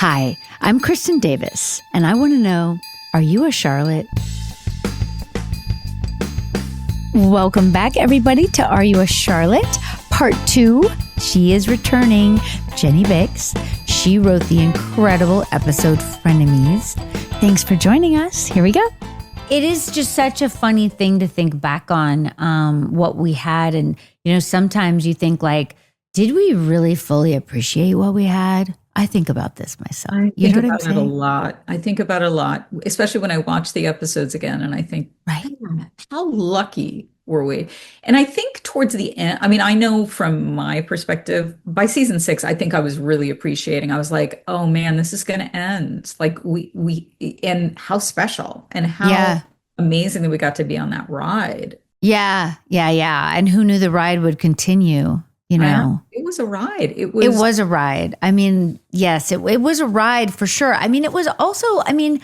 Hi, I'm Kristin Davis, and I want to know, are you a Charlotte? Welcome back, everybody, to Are You a Charlotte? Part 2. She is returning, Jenny Bicks. She wrote the incredible episode Frenemies. Thanks for joining us. Here we go. It is just such a funny thing to think back on what we had. And, you know, sometimes you think like, did we really fully appreciate what we had? I think about this myself. I think about it a lot. I think about it a lot, especially when I watch the episodes again. And I think, right, how lucky were we? And I think towards the end, I mean, I know from my perspective, by season 6, I think I was really appreciating. I was like, oh man, this is going to end. Like and how special and how amazing that we got to be on that ride. Yeah. And who knew the ride would continue? You know, it was a ride. It was a ride. I mean, yes, it was a ride for sure. I mean, it was also, I mean,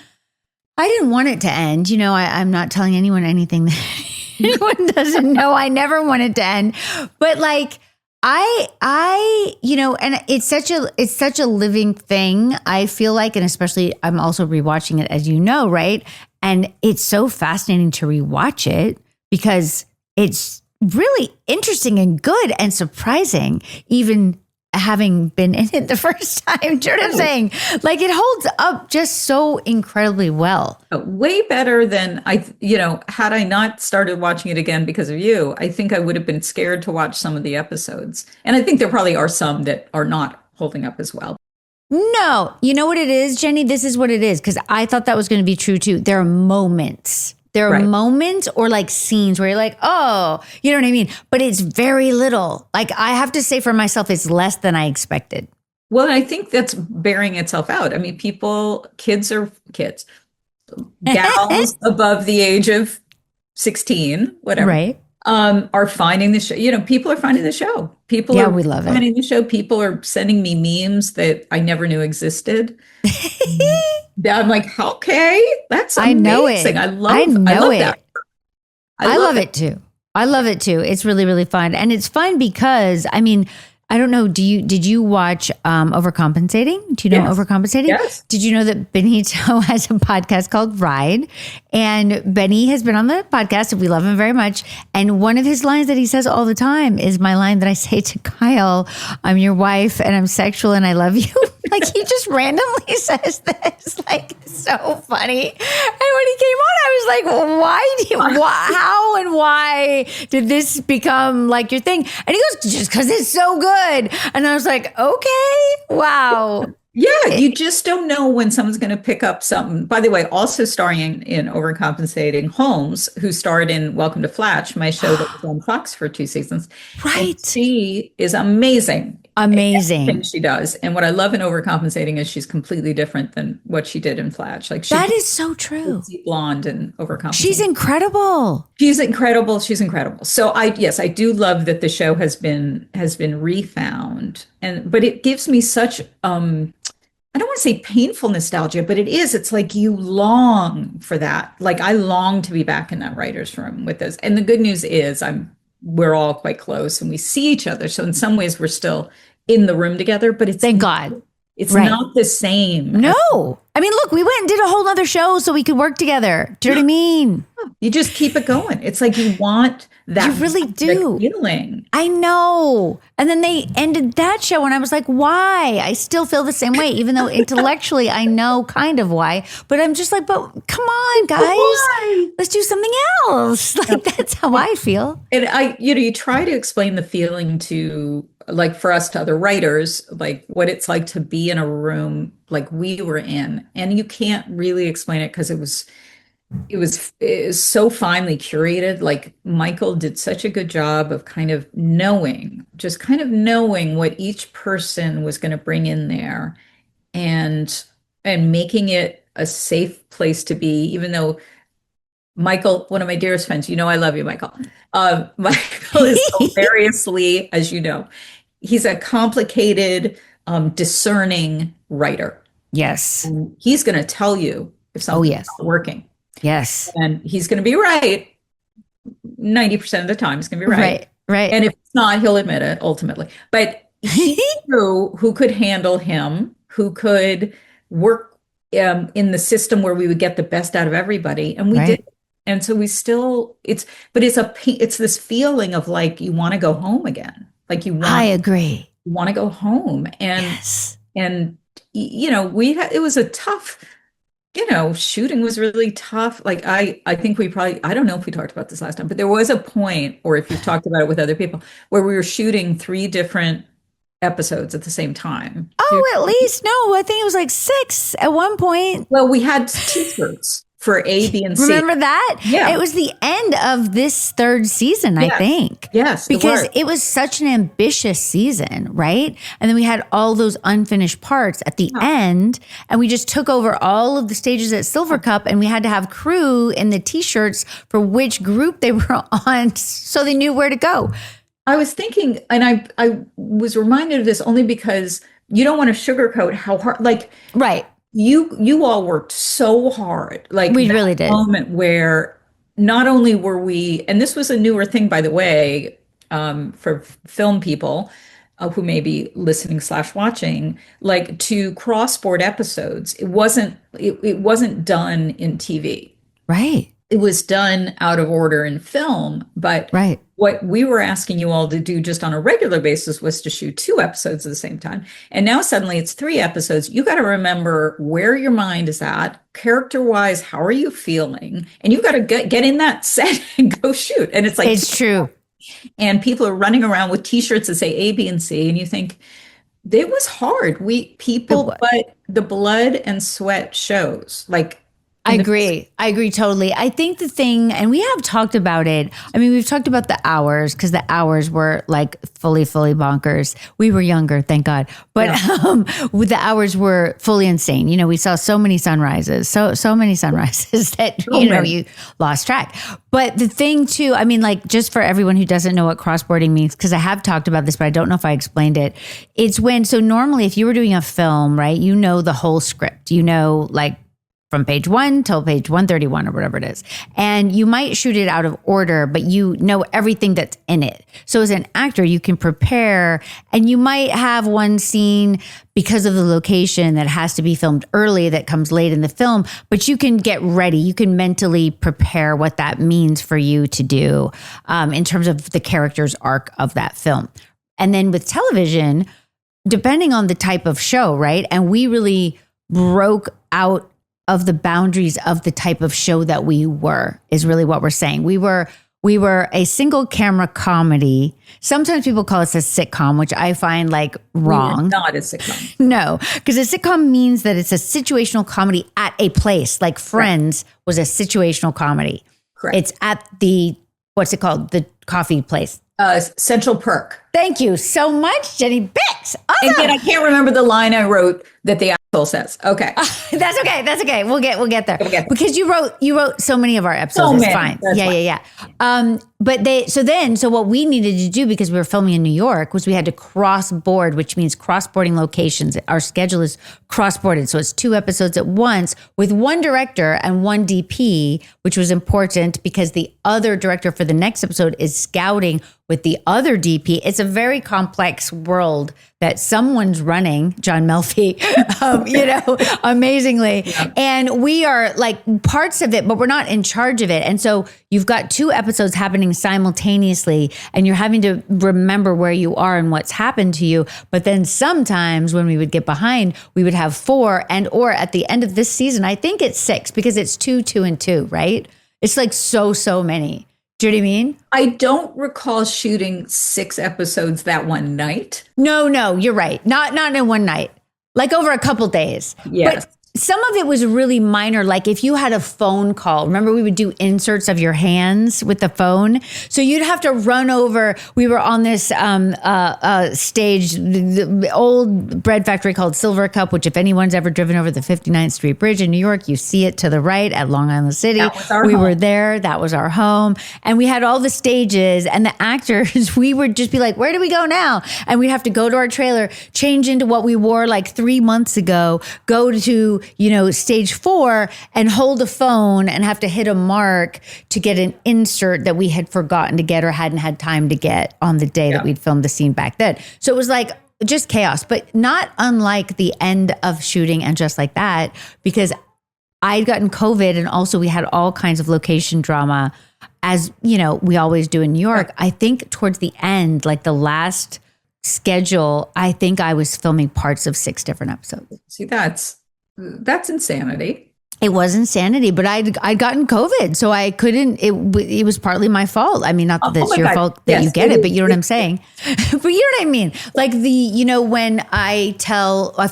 I didn't want it to end. You know, I'm not telling anyone anything that anyone doesn't know. I never wanted to end. But like, I, you know, and it's such a living thing. I feel like, and especially I'm also rewatching it, as you know, right? And it's so fascinating to rewatch it because it's really interesting and good and surprising, even having been in it the first time. Do you know what I'm saying? Like, it holds up just so incredibly well. Way better than had I not started watching it again because of you, I think I would have been scared to watch some of the episodes. And I think there probably are some that are not holding up as well. No, you know what it is, Jenny? This is what it is, because I thought that was going to be true too. There are moments. There are moments or like scenes where you're like, oh, you know what I mean? But it's very little. Like, I have to say for myself, it's less than I expected. Well, I think that's bearing itself out. I mean, kids are kids, gals above the age of 16, whatever. Right. Are finding the show. You know, people are finding the show. People are we love finding the show. People are sending me memes that I never knew existed. I'm like, okay, that's amazing. I know it. I love that. I love it too. I love it too. It's really, really fun. And it's fun because, I mean, I don't know. Did you watch Overcompensating? Do you know Overcompensating? Yes. Did you know that Benito has a podcast called Ride? And Benny has been on the podcast and we love him very much. And one of his lines that he says all the time is my line that I say to Kyle, I'm your wife and I'm sexual and I love you. Like, he just randomly says this, like, so funny. And when he came on, I was like, how and why did this become like your thing? And he goes, just because it's so good. And I was like, okay, wow. Yeah, you just don't know when someone's going to pick up something. By the way, also starring in Overcompensating, Holmes, who starred in Welcome to Flatch, my show that was on Fox for 2 seasons. Right. And she is amazing. Amazing. She does. And what I love in Overcompensating is she's completely different than what she did in Flatch. Like, that is so true. Blonde and Overcompensating. She's incredible. She's incredible. She's incredible. So I do love that the show has been refound. But it gives me such I don't want to say painful nostalgia, but it is. It's like you long for that. Like, I long to be back in that writer's room with those. And the good news is we're all quite close and we see each other. So in some ways we're still in the room together, but thank God. It's not the same. No. I mean, look, we went and did a whole other show so we could work together. Do you know what I mean? You just keep it going. It's like you want that. You really do. Feeling. I know. And then they ended that show and I was like, why? I still feel the same way, even though intellectually I know kind of why. But I'm just like, but come on, guys. Why? Let's do something else. Like, that's how I feel. And you try to explain the feeling to, like, for us, to other writers, like what it's like to be in a room like we were in. And you can't really explain it because it was so finely curated. Like, Michael did such a good job of kind of knowing what each person was going to bring in there and making it a safe place to be, even though Michael, one of my dearest friends, I love you, Michael. Michael is hilariously, as you know, he's a complicated, discerning writer. Yes. And he's going to tell you if something's not working. Yes. And he's going to be right. 90% of the time, he's going to be right. Right. And if it's not, he'll admit it ultimately. But he knew who could handle him, who could work in the system where we would get the best out of everybody. And we Right. did. And so we still, it's this feeling of like, you want to go home again. Like I agree. you want to go home. Yes. And, it was a tough, shooting was really tough. Like I think I don't know if we talked about this last time, but there was a point, or if you've talked about it with other people, where we were shooting 3 different episodes at the same time. Oh, at least. No, I think it was like 6 at one point. Well, we had t-shirts for A, B, and C. Remember that? Yeah. It was the end of this 3rd season, I think. Yes. Because it was such an ambitious season, right? And then we had all those unfinished parts at the end, and we just took over all of the stages at Silver Cup, and we had to have crew in the t-shirts for which group they were on so they knew where to go. I was thinking, and I was reminded of this only because you don't want to sugarcoat how hard, like, right. You all worked so hard. Like we really did. Moment where not only were we, and this was a newer thing, by the way, for film people who may be listening / watching, like to cross-board episodes. It wasn't done in TV. Right. It was done out of order in film, but right. What we were asking you all to do just on a regular basis was to shoot 2 episodes at the same time. And now suddenly it's 3 episodes. You got to remember where your mind is at, character-wise, how are you feeling? And you've got to get in that set and go shoot. And it's like, it's true. And people are running around with t-shirts that say A, B, and C. And you think, it was hard. But the blood and sweat shows. Like, I agree totally. I think the thing, and we have talked about it. I mean, we've talked about the hours because the hours were like fully bonkers. We were younger, thank God. But with the hours were fully insane. We saw so many sunrises, so many sunrises that, you lost track. But the thing too, I mean, like just for everyone who doesn't know what crossboarding means, because I have talked about this, but I don't know if I explained it. It's so normally if you were doing a film, right, the whole script, like, from page 1 till page 131 or whatever it is. And you might shoot it out of order, but you know everything that's in it. So as an actor, you can prepare, and you might have one scene because of the location that has to be filmed early that comes late in the film, but you can get ready. You can mentally prepare what that means for you to do in terms of the character's arc of that film. And then with television, depending on the type of show, right? And we really broke out of the boundaries of the type of show that we were, is really what we're saying. We were a single camera comedy. Sometimes people call us a sitcom, which I find like wrong. We were not a sitcom. No, because a sitcom means that it's a situational comedy at a place. Like Friends was a situational comedy. Correct. It's at the, what's it called? The coffee place. Central Perk. Thank you so much, Jenny Bicks. Awesome. And then I can't remember the line I wrote that the asshole says. Okay. That's okay. We'll get there. Okay. Because you wrote so many of our episodes. It's fine. Yeah. So what we needed to do, because we were filming in New York, was we had to cross board, which means cross-boarding locations. Our schedule is cross-boarded. So it's 2 episodes at once with 1 director and 1 DP, which was important because the other director for the next episode is scouting with the other DP. It's a very complex world that someone's running, John Melfi, amazingly. Yeah. And we are like parts of it, but we're not in charge of it. And so you've got 2 episodes happening simultaneously, and you're having to remember where you are and what's happened to you. But then sometimes when we would get behind, we would have 4, and or at the end of this season, I think it's 6 because it's 2, 2, and 2, right? It's like so many. Do you know what I mean? I don't recall shooting 6 episodes that one night. No, you're right. Not in one night. Like over a couple days. Yes. But some of it was really minor. Like if you had a phone call, remember we would do inserts of your hands with the phone. So you'd have to run over. We were on this stage, the old bread factory called Silver Cup, which if anyone's ever driven over the 59th Street Bridge in New York, you see it to the right at Long Island City. We were there. That was our home. And we had all the stages, and the actors, we would just be like, where do we go now? And we'd have to go to our trailer, change into what we wore like 3 months ago, go to stage 4 and hold a phone and have to hit a mark to get an insert that we had forgotten to get or hadn't had time to get on the day that we'd filmed the scene back then. So it was like just chaos, but not unlike the end of shooting and Just Like That, because I'd gotten COVID and also we had all kinds of location drama, as you know, we always do in New York. I think towards the end, like the last schedule, I think I was filming parts of 6 different episodes. See, that's insanity. It was insanity, but I'd gotten COVID, so I couldn't. It was partly my fault. I mean, not that it's your fault that you get it, but you know what I'm saying. But you know what I mean. Like when I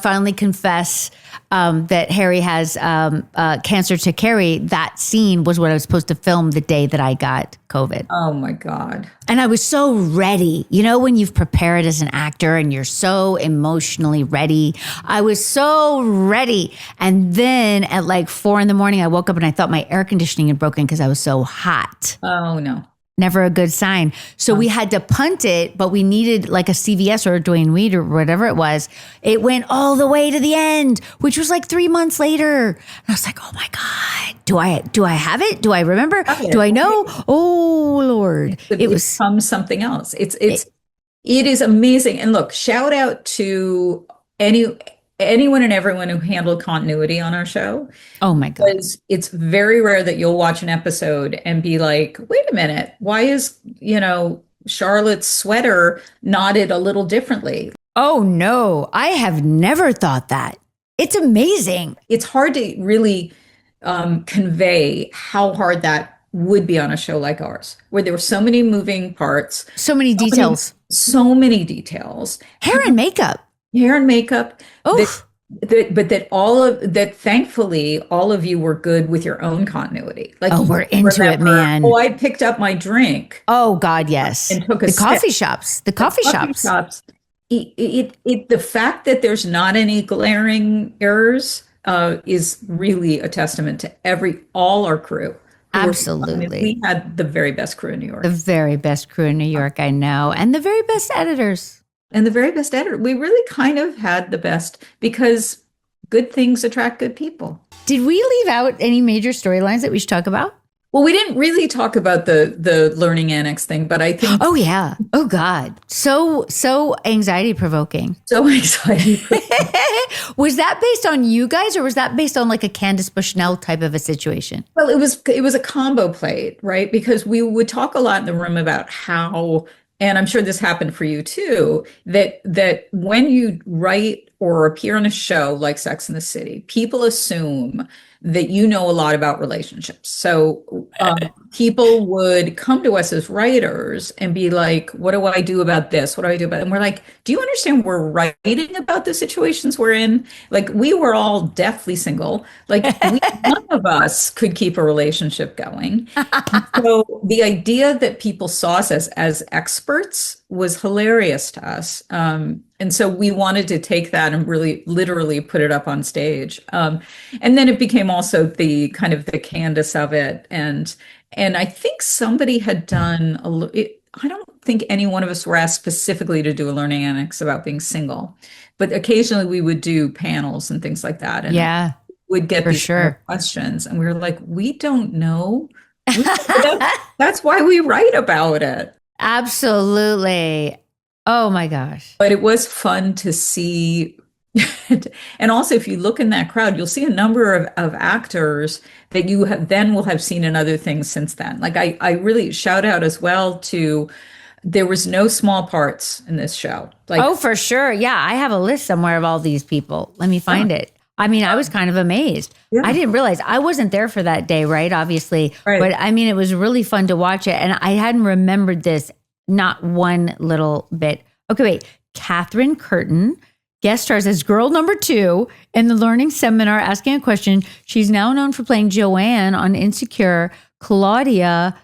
finally confess that Harry has cancer to Carrie. That scene was what I was supposed to film the day that I got COVID. Oh my God. And I was so ready. You know, when you've prepared as an actor and you're so emotionally ready. I was so ready. And then at like 4 a.m, I woke up and I thought my air conditioning had broken because I was so hot. Oh no. Never a good sign. So we had to punt it, but we needed like a CVS or a Dwayne Reed or whatever it was. It went all the way to the end, which was like 3 months later. And I was like, oh my God, do I have it? Do I remember? Do I know? Oh Lord. It was something else. It is amazing. And look, shout out to anyone and everyone who handled continuity on our show. Oh my God. Because it's very rare that you'll watch an episode and be like, wait a minute, why is, Charlotte's sweater knotted a little differently? Oh no, I have never thought that. It's amazing. It's hard to really convey how hard that would be on a show like ours, where there were so many moving parts. So many details. So many details. Hair and makeup. But that thankfully all of you were good with your own continuity. Like, oh, we're into it, man. Oh, I picked up my drink. Oh God, yes. And took a the sip. coffee shops. The coffee shops. The fact that there's not any glaring errors is really a testament to all our crew. Absolutely. We had the very best crew in New York. The very best crew in New York, I know. And the very best editors. And the very best editor. We really kind of had the best, because good things attract good people. Did we leave out any major storylines that we should talk about? Well, we didn't really talk about the Learning Annex thing, but I think... Oh, yeah. Oh, God. So anxiety provoking. So anxiety provoking. Was that based on you guys, or was that based on like a Candace Bushnell type of a situation? Well, it was a combo plate, right? Because we would talk a lot in the room about how... And I'm sure this happened for you too, that when you write or appear on a show like Sex and the City, people assume that you know a lot about relationships. So people would come to us as writers and be like, what do I do about this? What do I do about it? And we're like, do you understand we're writing about the situations we're in? Like, we were all deathly single. Like, none of us could keep a relationship going. So the idea that people saw us as experts was hilarious to us. And so we wanted to take that and really literally put it up on stage. And then it became also the kind of the Candace of it. And I think somebody had done I don't think any one of us were asked specifically to do a Learning Annex about being single, but occasionally we would do panels and things like that. And yeah, would get these sure. kind of questions. And we were like, we don't know. That's why we write about it. Absolutely. Oh my gosh. But it was fun to see. And also, if you look in that crowd, you'll see a number of actors that you will have seen in other things since then. Like, I really shout out as well to, there was no small parts in this show. Like, oh, for sure. Yeah. I have a list somewhere of all these people. Let me find it. I mean, I was kind of amazed. Yeah. I didn't realize I wasn't there for that day, right? Obviously. Right. But I mean, it was really fun to watch it. And I hadn't remembered this, not one little bit. Okay, wait. Catherine Curtin guest stars as girl number 2 in the Learning Seminar, asking a question. She's now known for playing Joanne on Insecure, Claudia,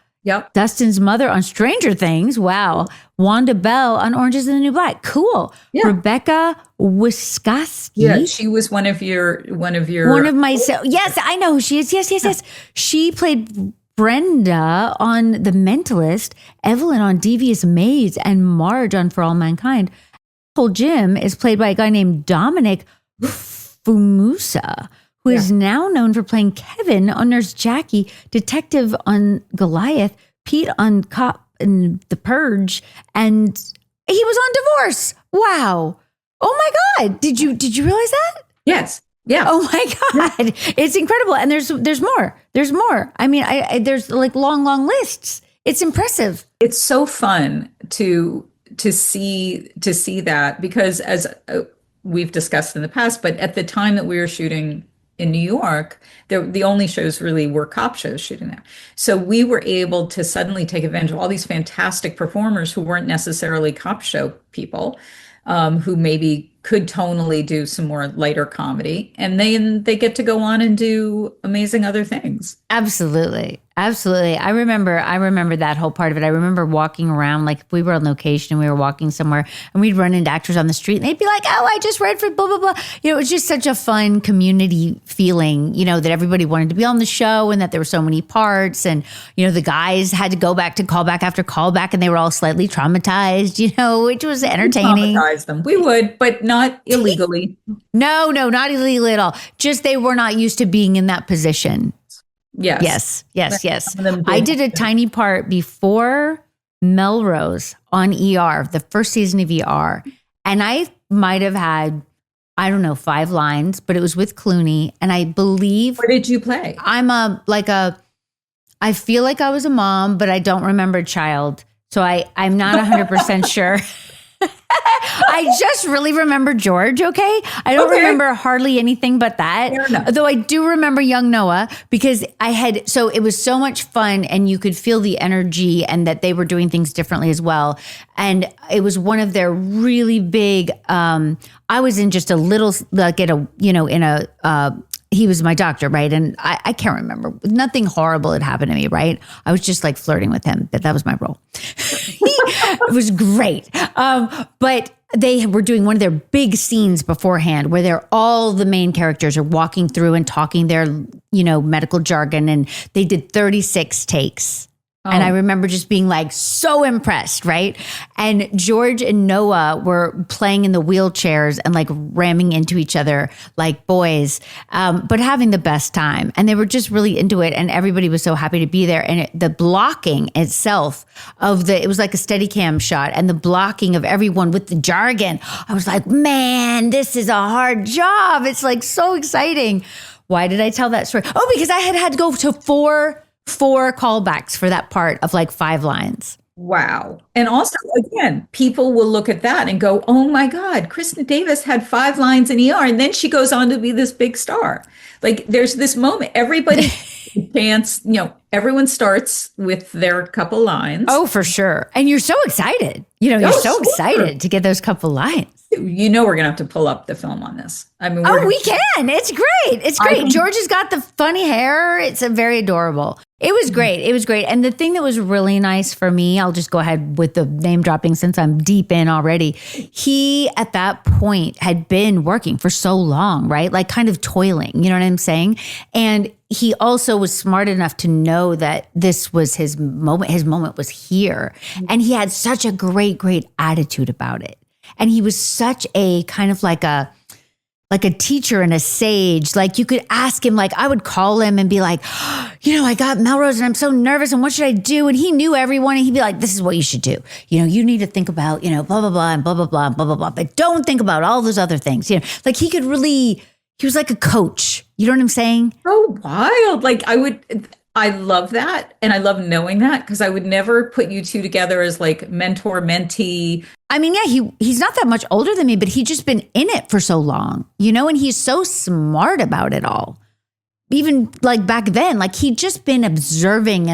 Dustin's mother on Stranger Things. Wow. Wanda Bell on Orange is the New Black. Cool. Yeah. Rebecca Wiskoski. Yeah, she was one of my. Yes, I know who she is. Yes. She played Brenda on The Mentalist, Evelyn on Devious Maids, and Marge on For All Mankind. Uncle Jim is played by a guy named Dominic Fumusa, who is now known for playing Kevin on Nurse Jackie, Detective on Goliath, Pete on Cop and The Purge, and he was on Divorce. Wow. Oh my God. Did you realize that? Yes. Yeah. Oh my God. It's incredible. And there's more. There's more. I mean, there's like long lists. It's impressive. It's so fun to see that, because as we've discussed in the past, but at the time that we were shooting in New York, the only shows really were cop shows shooting there. So we were able to suddenly take advantage of all these fantastic performers who weren't necessarily cop show people, who maybe could tonally do some more lighter comedy, and they get to go on and do amazing other things. Absolutely. Absolutely. I remember that whole part of it. I remember walking around, like if we were on location and we were walking somewhere and we'd run into actors on the street and they'd be like, oh, I just read for blah, blah, blah. You know, it was just such a fun community feeling, you know, that everybody wanted to be on the show and that there were so many parts. And, you know, the guys had to go back to callback after callback and they were all slightly traumatized, you know, which was entertaining. Traumatize them. We would, but not illegally. No, not illegally at all. Just they were not used to being in that position. Yes. I did a tiny part before Melrose on ER, the first season of ER. And I might have had, I don't know, 5 lines, but it was with Clooney. And I believe. What did you play? I feel like I was a mom, but I don't remember a child. So I'm not 100% sure. I just really remember George, okay? I don't remember hardly anything but that. Though I do remember young Noah, because so it was so much fun and you could feel the energy and that they were doing things differently as well. And it was one of their really big, I was in just a little, like he was my doctor, right? And I can't remember. Nothing horrible had happened to me, right? I was just like flirting with him. That was my role. It was great. But they were doing one of their big scenes beforehand where all the main characters are walking through and talking their, you know, medical jargon. And they did 36 takes. And I remember just being like so impressed, right? And George and Noah were playing in the wheelchairs and like ramming into each other like boys, but having the best time. And they were just really into it. And everybody was so happy to be there. And the blocking itself it was like a Steadicam shot, and the blocking of everyone with the jargon. I was like, man, this is a hard job. It's like so exciting. Why did I tell that story? Oh, because I had to go to four callbacks for that part of like 5 lines. Wow. And also, again, people will look at that and go, oh my God, Kristin Davis had 5 lines in ER, and then she goes on to be this big star. Like there's this moment, everybody chance, you know, everyone starts with their couple lines. Oh, for sure. And you're so excited. You know, you're excited to get those couple lines. You know, we're going to have to pull up the film on this. I mean, we can. It's great. It's great. George has got the funny hair. It's very adorable. It was great. It was great. And the thing that was really nice for me, I'll just go ahead with the name dropping since I'm deep in already. He, at that point, had been working for so long, right? Like kind of toiling, you know what I'm saying? And he also was smart enough to know that this was his moment. His moment was here. And he had such a great attitude about it. And he was such a kind of like a teacher and a sage. Like you could ask him, like I would call him and be like, you know, I got Melrose and I'm so nervous and what should I do? And he knew everyone and he'd be like, this is what you should do. You know, you need to think about, you know, blah, blah, blah, and blah, blah, blah, and blah, blah, blah. But don't think about all those other things. You know, like he was like a coach. You know what I'm saying? So wild. Like I love that. And I love knowing that, because I would never put you two together as like mentor, mentee. I mean, yeah, he's not that much older than me, but he's just been in it for so long, you know, and he's so smart about it all. Even like back then, like he'd just been observing,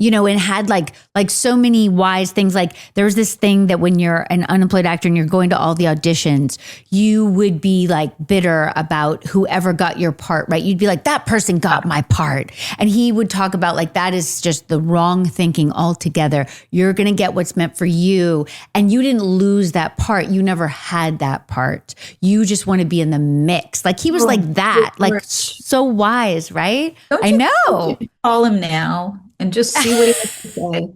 you know, and had like so many wise things. Like there's this thing that when you're an unemployed actor and you're going to all the auditions, you would be like bitter about whoever got your part, right? You'd be like, that person got my part. And he would talk about like, that is just the wrong thinking altogether. You're going to get what's meant for you. And you didn't lose that part. You never had that part. You just want to be in the mix. Like he was like that, like so wise, right? I know. Call him now and just see what he has to say.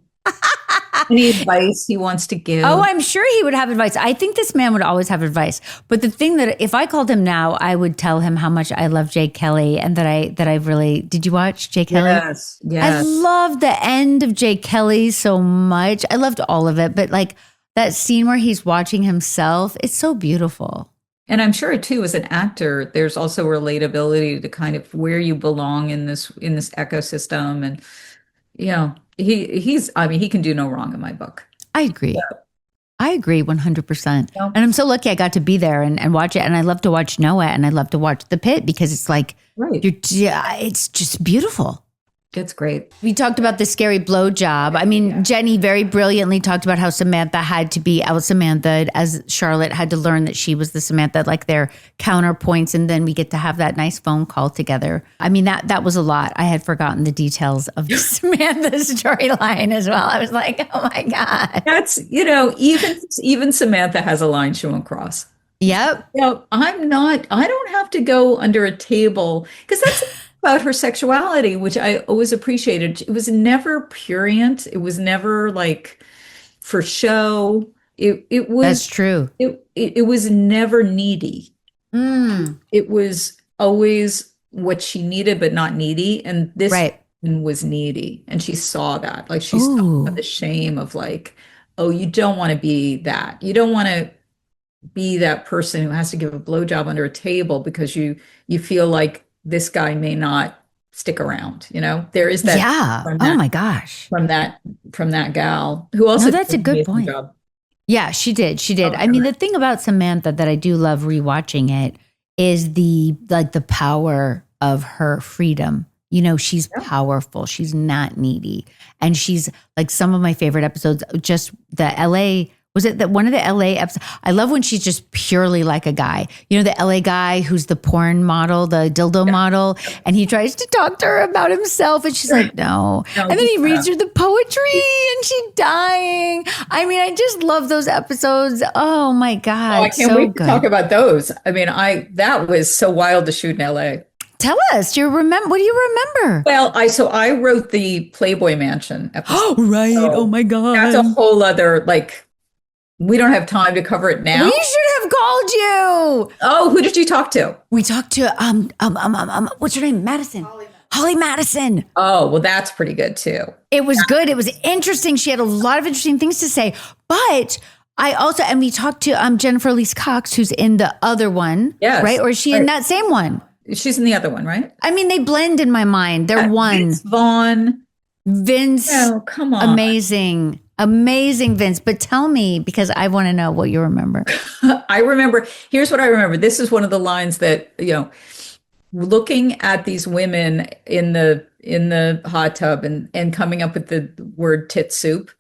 Any advice he wants to give. Oh, I'm sure he would have advice. I think this man would always have advice. But the thing that if I called him now, I would tell him how much I love Jay Kelly and that I really, did you watch Jay Kelly? Yes. I loved the end of Jay Kelly so much. I loved all of it. But like, That scene where he's watching himself, it's so beautiful. And I'm sure too, as an actor, there's also relatability to kind of where you belong in this ecosystem. And he's I mean, he can do no wrong in my book. I agree. I agree 100%. Yeah. And I'm so lucky I got to be there and watch it. And I love to watch Noah and I love to watch The Pit because it's like, Right. it's just beautiful. It's great. We talked about the scary blowjob. I mean, Jenny very brilliantly talked about how Samantha had to be out Samantha as Charlotte had to learn that she was the Samantha, like their counterpoints. And then we get to have that nice phone call together. I mean, that was a lot. I had forgotten the details of Samantha's storyline as well. I was like, oh my God. That's, even Samantha has a line she won't cross. Yep. I don't have to go under a table because that's about her sexuality, which I always appreciated. It was never prurient. It was never like for show. It was That's true. It was never needy. It was always what she needed, but not needy. And this woman was needy, and she saw that. Like she saw the shame of like, oh, you don't want to be that. You don't want to be that person who has to give a blowjob under a table because you feel like this guy may not stick around. There is that. Yeah. Oh my gosh. From that gal who also. No, that's a good point. Job. Yeah, she did. She did. I mean, the thing about Samantha that I do love rewatching it is the power of her freedom. She's powerful. She's not needy. And she's like some of my favorite episodes, just the LA. Was it that one of the LA episodes? I love when she's just purely like a guy. The LA guy who's the porn model, the dildo model, and he tries to talk to her about himself, and she's like, no. And then he reads her the poetry, and she's dying. I mean, I just love those episodes. Oh my God, I can't wait to talk about those. I mean, that was so wild to shoot in LA. Tell us, what do you remember? Well, I wrote the Playboy Mansion episode. Oh, right. So oh my God. That's a whole other we don't have time to cover it now. We should have called you. Oh, who did you talk to? We talked to what's her name? Madison. Holly Madison. Oh, well, that's pretty good too. It was good. It was interesting. She had a lot of interesting things to say. But we talked to Jennifer Elise Cox, who's in the other one. Yes. Right? Or is she in that same one? She's in the other one, right? I mean, they blend in my mind. They're one. Vince. Oh, come on. Amazing, Vince. But tell me, because I want to know what you remember. Here's what I remember. This is one of the lines that, looking at these women in the hot tub and coming up with the word tit soup,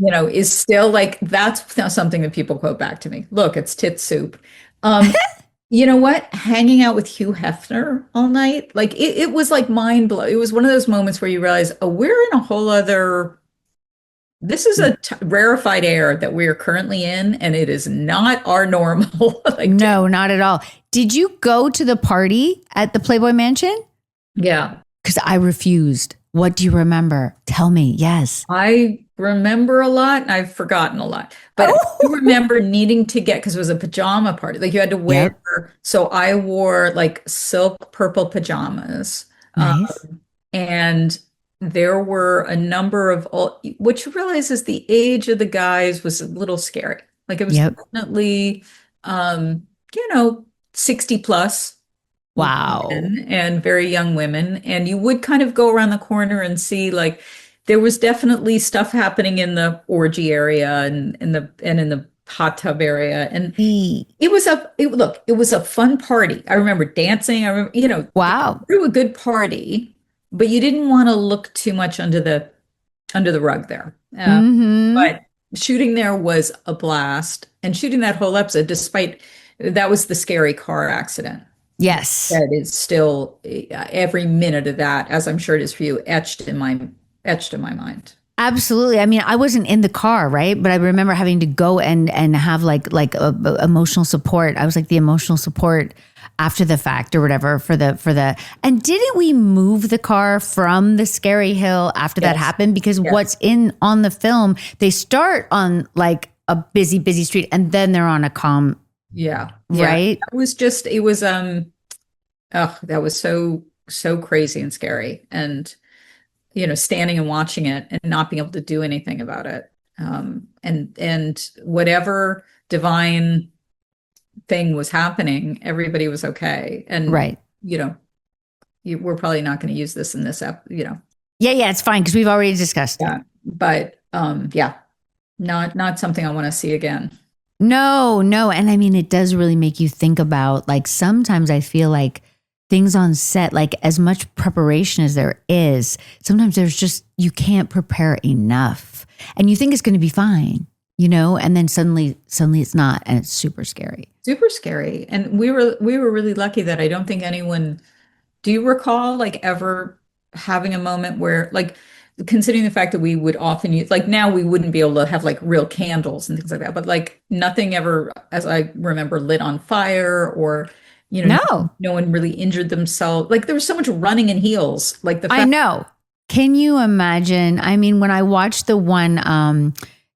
is still like, that's now something that people quote back to me. Look, it's tit soup. You know what? Hanging out with Hugh Hefner all night, like it was like mind blowing. It was one of those moments where you realize, oh, we're in a whole other. This is a rarefied air that we are currently in, and it is not our normal. No, not at all. Did you go to the party at the Playboy Mansion? Yeah. Because I refused. What do you remember? Tell me. Yes. I remember a lot, and I've forgotten a lot. But I remember needing to because it was a pajama party. Like you had to wear. Yep. So I wore like silk purple pajamas. Nice. And there were a number of, what you realize is the age of the guys was a little scary. Like it was definitely, 60 plus. Wow. And very young women. And you would kind of go around the corner and see like, there was definitely stuff happening in the orgy area and in the hot tub area. And it was a fun party. I remember dancing. I remember, wow. Through a good party. But you didn't want to look too much under the rug there. But shooting there was a blast. And shooting that whole episode, despite that was the scary car accident. Yes. That is still every minute of that, as I'm sure it is for you, etched in my mind. Absolutely. I mean, I wasn't in the car, right? But I remember having to go and have like emotional support. I was like the emotional support after the fact or whatever for the and didn't we move the car from the scary hill after that happened? Because what's on the film, they start on like a busy street and then they're on a calm. Yeah. Right. It was that was so crazy and scary. And standing and watching it and not being able to do anything about it. And whatever divine thing was happening, everybody was okay. And, Right. we're probably not going to use this in this Yeah, it's fine because we've already discussed it. But yeah, not something I want to see again. No. And I mean, it does really make you think about, like, sometimes I feel like things on set, like as much preparation as there is, sometimes there's just, you can't prepare enough and you think it's going to be fine, and then suddenly it's not. And it's super scary. Super scary. And we were really lucky that I don't think anyone, do you recall like ever having a moment where, like, considering the fact that we would often use, like, now we wouldn't be able to have like real candles and things like that, but like nothing ever, as I remember, lit on fire, or No, no one really injured themselves. Like, there was so much running in heels. Like the I fact, know. Can you imagine? I mean, when I watched the one,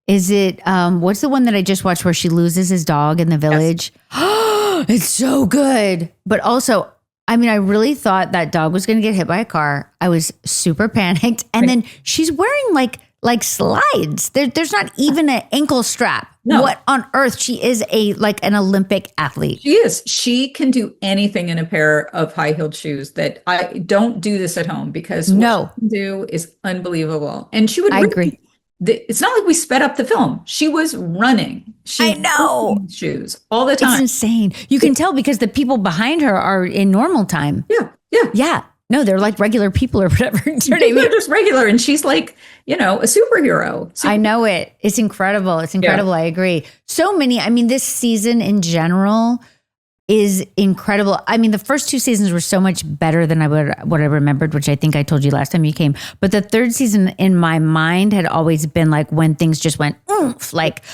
what's the one that I just watched where she loses his dog in the village? It's so good. But also, I mean, I really thought that dog was going to get hit by a car. I was super panicked. And then she's wearing like slides. There's not even an ankle strap. No. What on earth? She is an Olympic athlete. she is. She can do anything in a pair of high-heeled shoes. That I don't do this at home, because what No, she can do is unbelievable. And she would I agree. it's not like we sped up the film. She was running. I know. Shoes all the It's time. insane. You can tell because the people behind her are in normal time. Yeah. Yeah. No, they're like regular people or whatever. You know what I They're mean? just regular, and she's like, a superhero. I know it. It's incredible. It's incredible. Yeah. I agree. So many. I mean, this season in general is incredible. I mean, the first two seasons were so much better than what I remembered, which I think I told you last time you came. But the third season in my mind had always been like when things just went oomph, like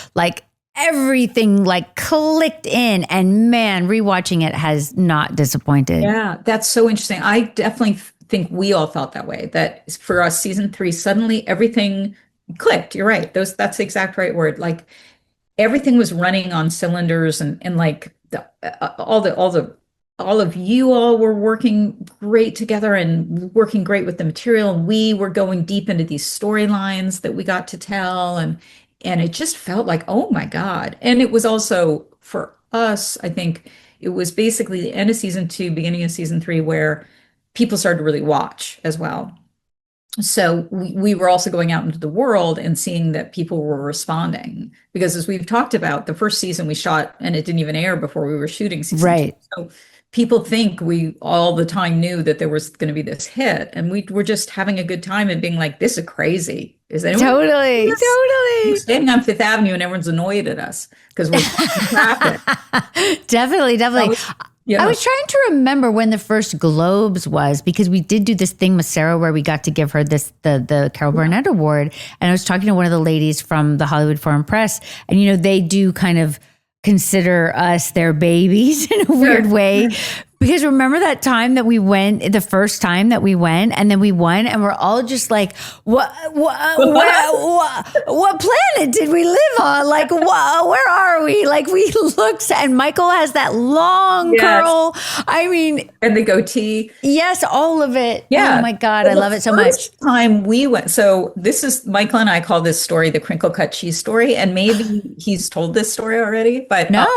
everything like clicked in, and man, rewatching it has not disappointed. Yeah, that's so interesting. I definitely think we all felt that way. That for us, season 3, suddenly everything clicked. You're right. That's the exact right word. Like, everything was running on cylinders, and like all of you all were working great together and working great with the material, and we were going deep into these storylines that we got to tell, and it just felt like, oh my God. And it was also for us, I think it was basically the end of season 2, beginning of season 3, where people started to really watch as well. So we were also going out into the world and seeing that people were responding, because as we've talked about, the first season we shot and it didn't even air before we were shooting season Right. 2. So people think we all the time knew that there was going to be this hit, and we were just having a good time and being like, this is crazy. Is anyone Totally. We're standing on Fifth Avenue and everyone's annoyed at us because we're in traffic. Definitely. Yeah. I was trying to remember when the first Globes was, because we did do this thing with Sarah where we got to give her the Carol Burnett Award. And I was talking to one of the ladies from the Hollywood Foreign Press, and they do kind of consider us their babies in a weird way. Because remember that time that we went, the first time that we went, and then we won, and we're all just like, what planet did we live on? Like, where are we? Like, we looked, and Michael has that long curl. I mean, and the goatee. Yes, all of it. Yeah. Oh my God, I love it so much. First time we went, so this is, Michael and I call this story the crinkle cut cheese story, and maybe he's told this story already, but No.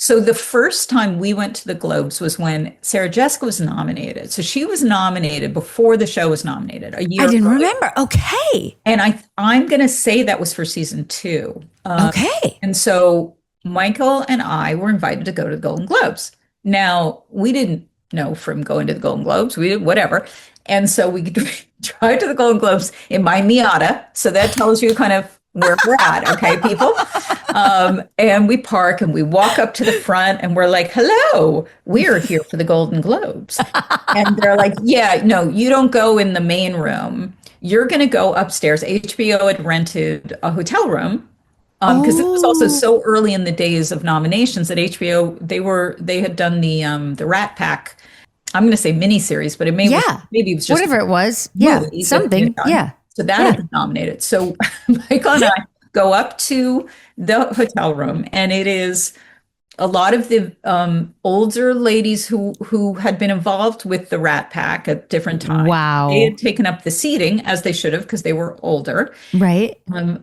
So the first time we went to the Globes was when Sarah Jessica was nominated. So she was nominated before the show was nominated a year I didn't earlier. remember. Okay. And I'm going to say that was for season 2. Okay. And so Michael and I were invited to go to the Golden Globes. Now, we didn't know from going to the Golden Globes, we did whatever. And so we drive to the Golden Globes in my Miata. So that tells you kind of where we're at, okay, people? And we park and we walk up to the front and we're like, hello, we're here for the Golden Globes. And they're like, yeah, no, you don't go in the main room. You're going to go upstairs. HBO had rented a hotel room because it was also so early in the days of nominations that HBO, they had done the Rat Pack, I'm going to say miniseries, but maybe it was just whatever it was. Yeah, something. Yeah. So that had been nominated. So Michael and I go up to the hotel room, and it is a lot of the older ladies who had been involved with the Rat Pack at different times, they Wow. had taken up the seating as they should have because they were older. Right.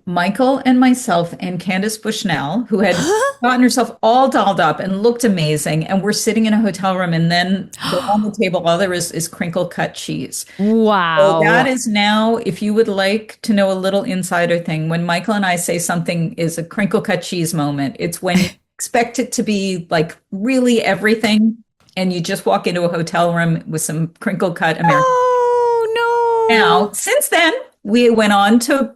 Michael and myself and Candace Bushnell, who had gotten herself all dolled up and looked amazing, and we're sitting in a hotel room, and then on the table, all there is crinkle cut cheese. So Wow. that is now, if you would like to know a little insider thing, when Michael and I say something is a crinkle cut cheese moment, it's when you expect it to be like really everything, and you just walk into a hotel room with some crinkle cut American. Oh, no. Now, since then, we went on to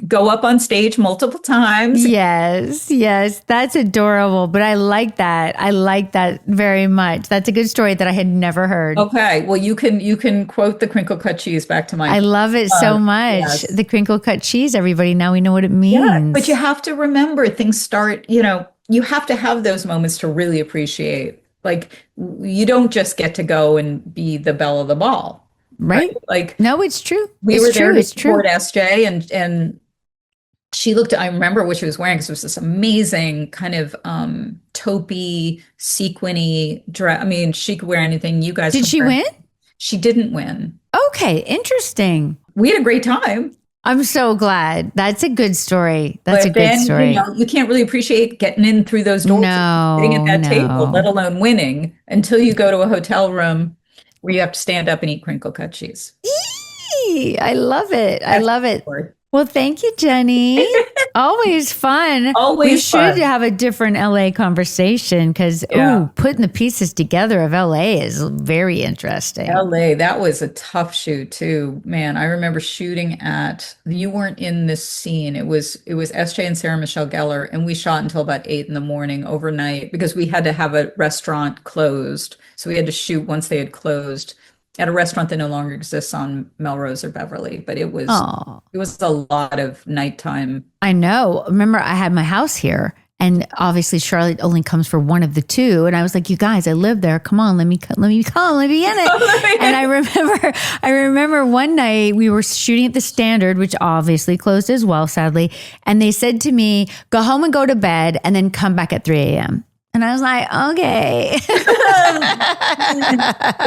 go up on stage multiple times. Yes, yes, that's adorable. But I like that. I like that very much. That's a good story that I had never heard. Okay, well, you can quote the crinkle cut cheese back to my. I love it so much. Yes. The crinkle cut cheese, everybody. Now we know what it means. Yeah, but you have to remember things start, you have to have those moments to really appreciate. Like, you don't just get to go and be the belle of the ball. Right? Like, no, it's true. we It's were there true. to It's true. support SJ, and she looked, I remember what she was wearing because it was this amazing kind of taupey, sequiny dress. I mean, she could wear anything you guys Did could she wear. win? She didn't win. Okay, interesting. We had a great time. I'm so glad. That's a good story. That's a good Then, story. you can't really appreciate getting in through those doors, No, sitting at that no. table, let alone winning, until you go to a hotel room where you have to stand up and eat crinkle cut cheese. Eee, I love it. I love it. Word. Well, thank you, Jenny. Always fun. Always we should fun. have a different LA conversation because Yeah. putting the pieces together of LA is very interesting. LA, that was a tough shoot too. Man, I remember shooting you weren't in this scene. It was SJ and Sarah Michelle Gellar, and we shot until about 8 a.m. overnight because we had to have a restaurant closed. So we had to shoot once they had closed at a restaurant that no longer exists on Melrose or Beverly. But it was Oh, a lot of nighttime. I know. Remember, I had my house here, and obviously Charlotte only comes for one of the two. And I was like, "You guys, I live there. Come on, let me come, let me be in it." And I remember one night we were shooting at the Standard, which obviously closed as well, sadly. And they said to me, "Go home and go to bed, and then come back at 3 a.m." And I was like, "Okay."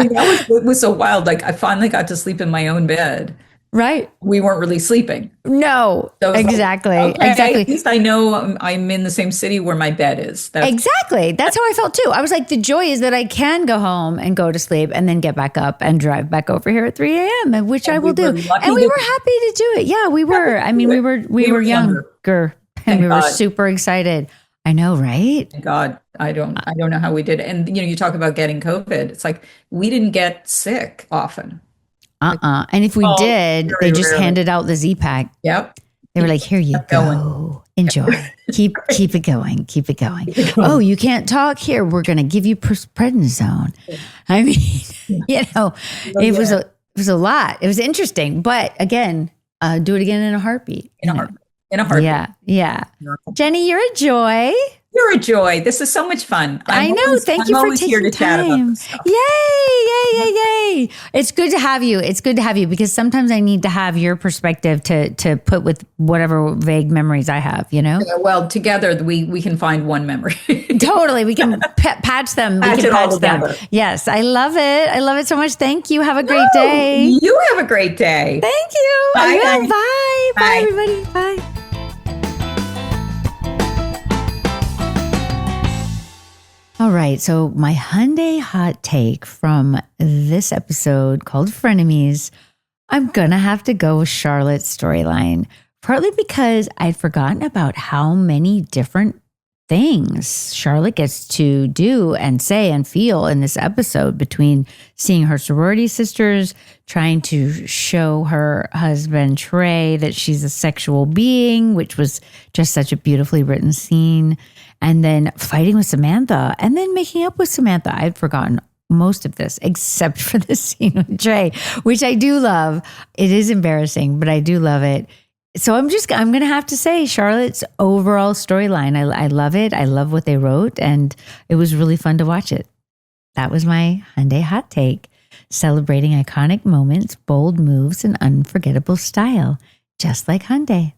It was so wild. Like, I finally got to sleep in my own bed. Right. We weren't really sleeping. No, So it was like, exactly. okay, Exactly. At least I know I'm in the same city where my bed is. Exactly. That's how I felt too. I was like, the joy is that I can go home and go to sleep and then get back up and drive back over here at 3 a.m., which I will do. And we were happy to do it. Yeah, we were. I mean, we were younger and we were super excited. I know, right? Thank God, I don't know how we did it. And you talk about getting COVID. It's like we didn't get sick often. And if we did, they just handed out the Z-Pack. Yep. They were like, "Here you go. Enjoy. Keep it going. Keep it going. Oh, you can't talk here. We're going to give you prednisone." I mean, it was a lot. It was interesting, but again, do it again in a heartbeat. In a heartbeat. Yeah. Jenny, you're a joy. You're a joy. This is so much fun. I know. Thank you for taking here to chat about time. this stuff. Yay. It's good to have you. It's good to have you because sometimes I need to have your perspective to put with whatever vague memories I have, Yeah, well, together we can find one memory. Totally. We can patch them. Patch we can it all patch them. together. Yes. I love it. I love it so much. Thank you. Have a great day. You have a great day. Thank you. Bye, I will. guys. Bye. Bye, Bye. everybody. Bye. All right, so my Hyundai hot take from this episode called Frenemies, I'm going to have to go with Charlotte's storyline, partly because I'd forgotten about how many different things Charlotte gets to do and say and feel in this episode between seeing her sorority sisters, trying to show her husband Trey that she's a sexual being, which was just such a beautifully written scene, and then fighting with Samantha and then making up with Samantha. I'd forgotten most of this except for the scene with Trey, which I do love. It is embarrassing, but I do love it. So I'm going to have to say Charlotte's overall storyline. I love it. I love what they wrote, and it was really fun to watch it. That was my Hyundai hot take, celebrating iconic moments, bold moves, and unforgettable style, just like Hyundai.